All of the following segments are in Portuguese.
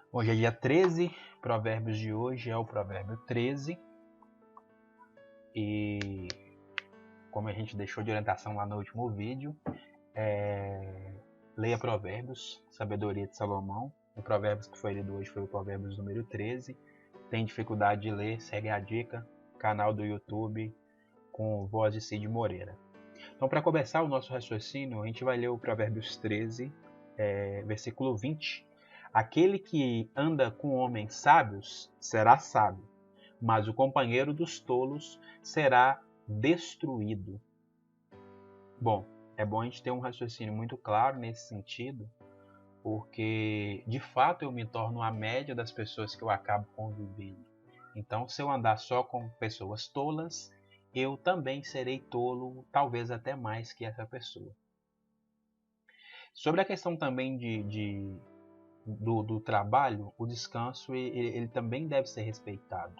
Hoje é dia 13, provérbios de hoje é o provérbio 13. E como a gente deixou de orientação lá no último vídeo, leia provérbios, sabedoria de Salomão. O provérbios que foi lido hoje foi o provérbios número 13. Tem dificuldade de ler, segue a dica, canal do YouTube com voz de Cid Moreira. Então, para começar o nosso raciocínio, a gente vai ler o provérbios 13, versículo 20. Aquele que anda com homens sábios será sábio, mas o companheiro dos tolos será destruído. Bom, é bom a gente ter um raciocínio muito claro nesse sentido, porque de fato eu me torno a média das pessoas que eu acabo convivendo. Então, se eu andar só com pessoas tolas, eu também serei tolo, talvez até mais que essa pessoa. Sobre a questão também do trabalho, o descanso ele também deve ser respeitado.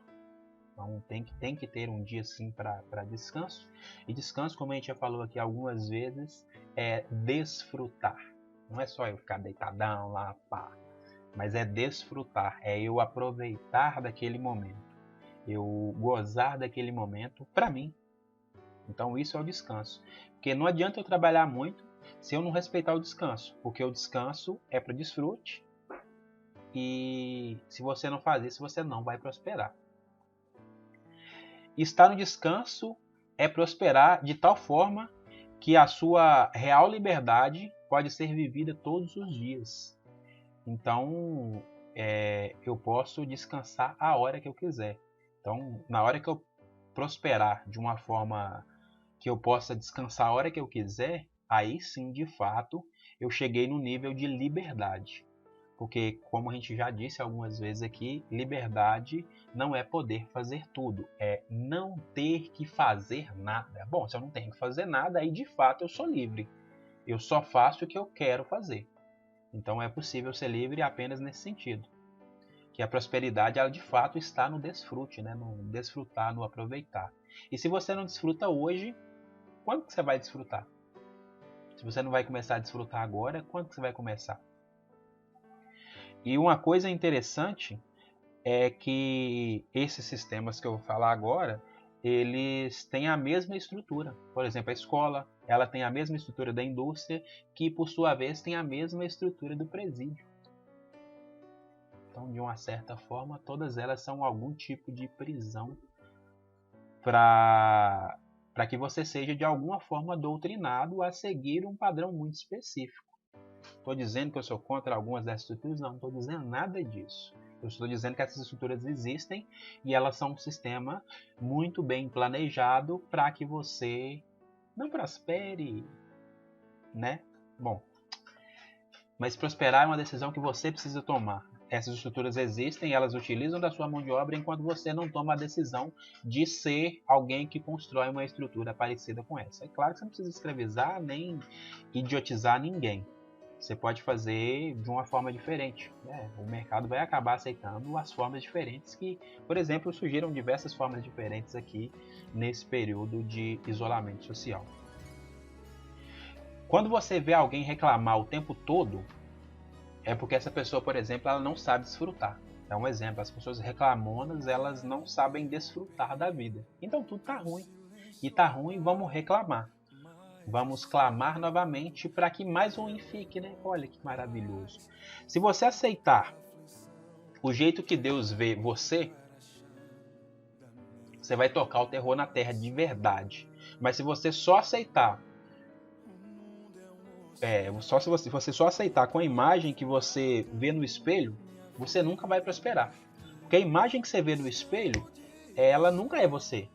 Então tem que ter um dia sim para descanso. E descanso, como a gente já falou aqui algumas vezes, é desfrutar. Não é só eu ficar deitadão lá, pá. Mas é desfrutar, é eu aproveitar daquele momento. Eu gozar daquele momento para mim. Então isso é o descanso. Porque não adianta eu trabalhar muito se eu não respeitar o descanso. Porque o descanso é para desfrute. E se você não faz isso, você não vai prosperar. Estar no descanso é prosperar de tal forma que a sua real liberdade pode ser vivida todos os dias. Então, eu posso descansar a hora que eu quiser. Então, na hora que eu prosperar de uma forma que eu possa descansar a hora que eu quiser, aí sim, de fato, eu cheguei no nível de liberdade. Porque, como a gente já disse algumas vezes aqui, liberdade não é poder fazer tudo, é não ter que fazer nada. Bom, se eu não tenho que fazer nada, aí de fato eu sou livre. Eu só faço o que eu quero fazer. Então é possível ser livre apenas nesse sentido. Que a prosperidade, ela de fato está no desfrute, né? No desfrutar, no aproveitar. E se você não desfruta hoje, quando que você vai desfrutar? Se você não vai começar a desfrutar agora, quando que você vai começar? E uma coisa interessante é que esses sistemas que eu vou falar agora, eles têm a mesma estrutura. Por exemplo, a escola, ela tem a mesma estrutura da indústria, que por sua vez tem a mesma estrutura do presídio. Então, de uma certa forma, todas elas são algum tipo de prisão para que você seja de alguma forma doutrinado a seguir um padrão muito específico. Estou dizendo que eu sou contra algumas dessas estruturas? Não estou dizendo nada disso. Eu estou dizendo que essas estruturas existem e elas são um sistema muito bem planejado para que você não prospere, né? Bom, mas prosperar é uma decisão que você precisa tomar. Essas estruturas existem, elas utilizam da sua mão de obra enquanto você não toma a decisão de ser alguém que constrói uma estrutura parecida com essa. É claro que você não precisa escravizar nem idiotizar ninguém. Você pode fazer de uma forma diferente. O mercado vai acabar aceitando as formas diferentes que, por exemplo, surgiram diversas formas diferentes aqui nesse período de isolamento social. Quando você vê alguém reclamar o tempo todo, é porque essa pessoa, por exemplo, ela não sabe desfrutar. É um exemplo, as pessoas reclamonas, elas não sabem desfrutar da vida. Então tudo tá ruim. E tá ruim, vamos reclamar. Vamos clamar novamente para que mais ruim fique, né? Olha que maravilhoso. Se você aceitar o jeito que Deus vê você, você vai tocar o terror na terra de verdade. Mas se você só aceitar, se você só aceitar com a imagem que você vê no espelho, você nunca vai prosperar. Porque a imagem que você vê no espelho, ela nunca é você.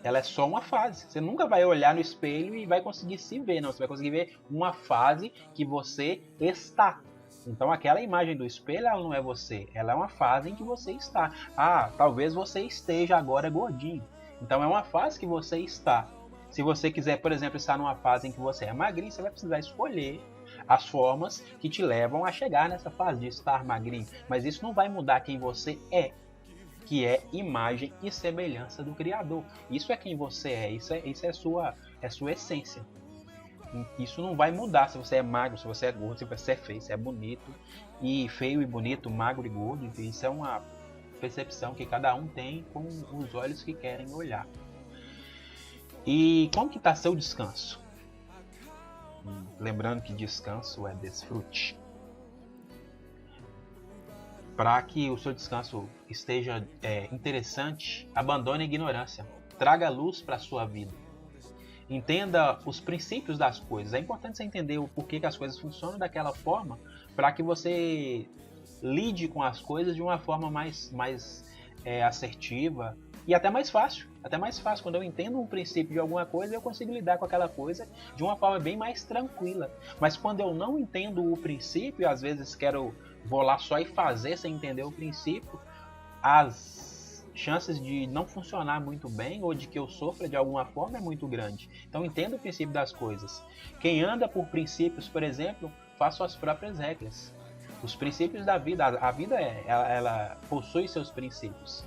Ela é só uma fase. Você nunca vai olhar no espelho e vai conseguir se ver, não. Você vai conseguir ver uma fase que você está. Então aquela imagem do espelho, ela não é você. Ela é uma fase em que você está. Ah, talvez você esteja agora gordinho. Então é uma fase que você está. Se você quiser, por exemplo, estar numa fase em que você é magrinho, você vai precisar escolher as formas que te levam a chegar nessa fase de estar magrinho. Mas isso não vai mudar quem você é, que é imagem e semelhança do Criador. Isso é quem você é, isso é sua essência. Isso não vai mudar se você é magro, se você é gordo, se você é feio, se é bonito. E feio e bonito, magro e gordo, isso é uma percepção que cada um tem com os olhos que querem olhar. E como que está seu descanso? Lembrando que descanso é desfrute. Para que o seu descanso esteja interessante, abandone a ignorância. Traga luz para a sua vida. Entenda os princípios das coisas. É importante você entender o porquê que as coisas funcionam daquela forma, para que você lide com as coisas de uma forma mais assertiva e até mais fácil. Até mais fácil. Quando eu entendo um princípio de alguma coisa, eu consigo lidar com aquela coisa de uma forma bem mais tranquila. Mas quando eu não entendo o princípio, e às vezes vou lá só e fazer sem entender o princípio, as chances de não funcionar muito bem ou de que eu sofra de alguma forma é muito grande. Então entenda o princípio das coisas. Quem anda por princípios, por exemplo, faz suas próprias regras. Os princípios da vida, a vida ela possui seus princípios.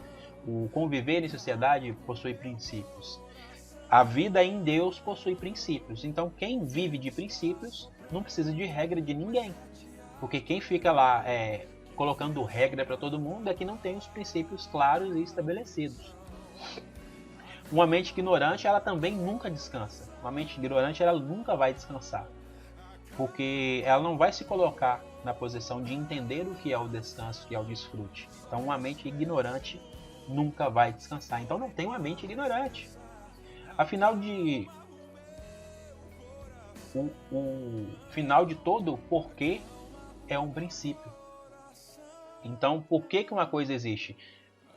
O conviver em sociedade possui princípios. A vida em Deus possui princípios. Então quem vive de princípios não precisa de regra de ninguém. Porque quem fica lá colocando regra para todo mundo é que não tem os princípios claros e estabelecidos. Uma mente ignorante, ela também nunca descansa. Uma mente ignorante, ela nunca vai descansar. Porque ela não vai se colocar na posição de entender o que é o descanso, o que é o desfrute. Então uma mente ignorante nunca vai descansar. Então não tem uma mente ignorante. Afinal o final de todo porquê é um princípio. Então por que uma coisa existe?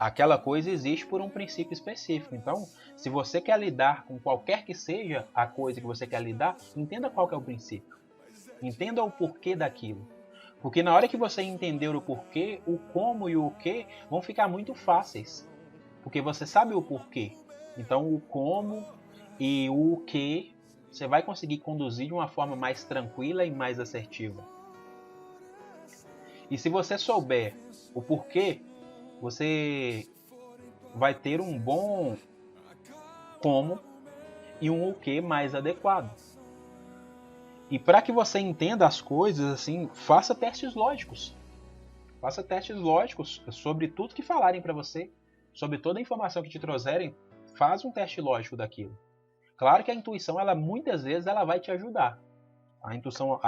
Aquela coisa existe por um princípio específico. Então, se você quer lidar com qualquer que seja a coisa que você quer lidar, entenda qual que é o princípio. Entenda o porquê daquilo. Porque na hora que você entender o porquê, o como e o que vão ficar muito fáceis. Porque você sabe o porquê. Então o como e o que você vai conseguir conduzir de uma forma mais tranquila e mais assertiva. E se você souber o porquê, você vai ter um bom como e um o que mais adequado. E para que você entenda as coisas, assim, faça testes lógicos. Faça testes lógicos sobre tudo que falarem para você, sobre toda a informação que te trouxerem, faz um teste lógico daquilo. Claro que a intuição, ela muitas vezes ela vai te ajudar. A intuição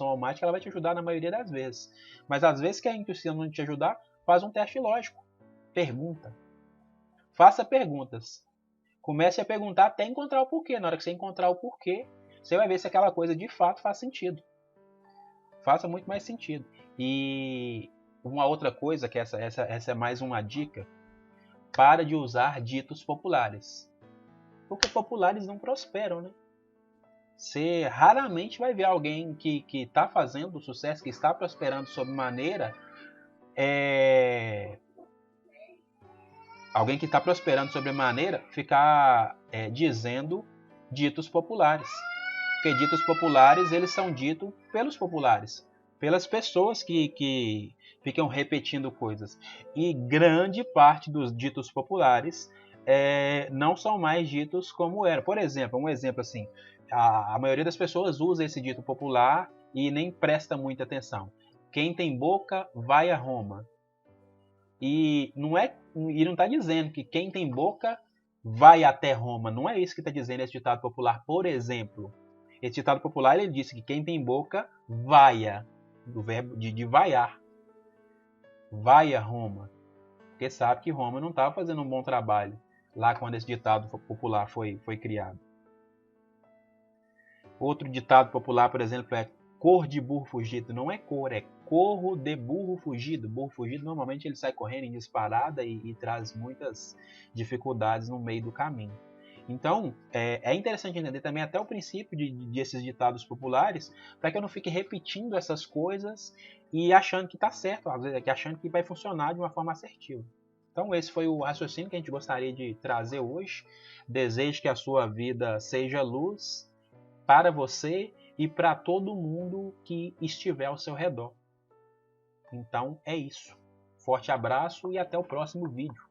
almática ela vai te ajudar na maioria das vezes. Mas às vezes que a intuição não te ajudar, faz um teste lógico. Pergunta. Faça perguntas. Comece a perguntar até encontrar o porquê. Na hora que você encontrar o porquê, você vai ver se aquela coisa de fato faz sentido. Faça muito mais sentido. E uma outra coisa, que essa é mais uma dica, para de usar ditos populares. Porque populares não prosperam, né? Você raramente vai ver alguém que está fazendo sucesso, que está prosperando sob maneira, alguém que está prosperando sobremaneira ficar dizendo ditos populares. Porque ditos populares, eles são ditos pelos populares, pelas pessoas que ficam repetindo coisas. E grande parte dos ditos populares não são mais ditos como eram. Por exemplo, um exemplo assim, a maioria das pessoas usa esse dito popular e nem presta muita atenção. Quem tem boca, vai a Roma. E não está dizendo que quem tem boca vai até Roma. Não é isso que está dizendo esse ditado popular. Por exemplo, esse ditado popular ele disse que quem tem boca vaia, do verbo de vaiar. Vai a Roma. Porque sabe que Roma não estava fazendo um bom trabalho lá quando esse ditado popular foi criado. Outro ditado popular, por exemplo, é cor de burro fugido. Não é cor, é corro de burro fugido. Burro fugido normalmente ele sai correndo em disparada e traz muitas dificuldades no meio do caminho. Então é interessante entender também até o princípio de esses ditados populares, para que eu não fique repetindo essas coisas e achando que está certo, às vezes achando que vai funcionar de uma forma assertiva. Então esse foi o raciocínio que a gente gostaria de trazer hoje. Desejo que a sua vida seja luz para você e para todo mundo que estiver ao seu redor. Então é isso. Forte abraço e até o próximo vídeo.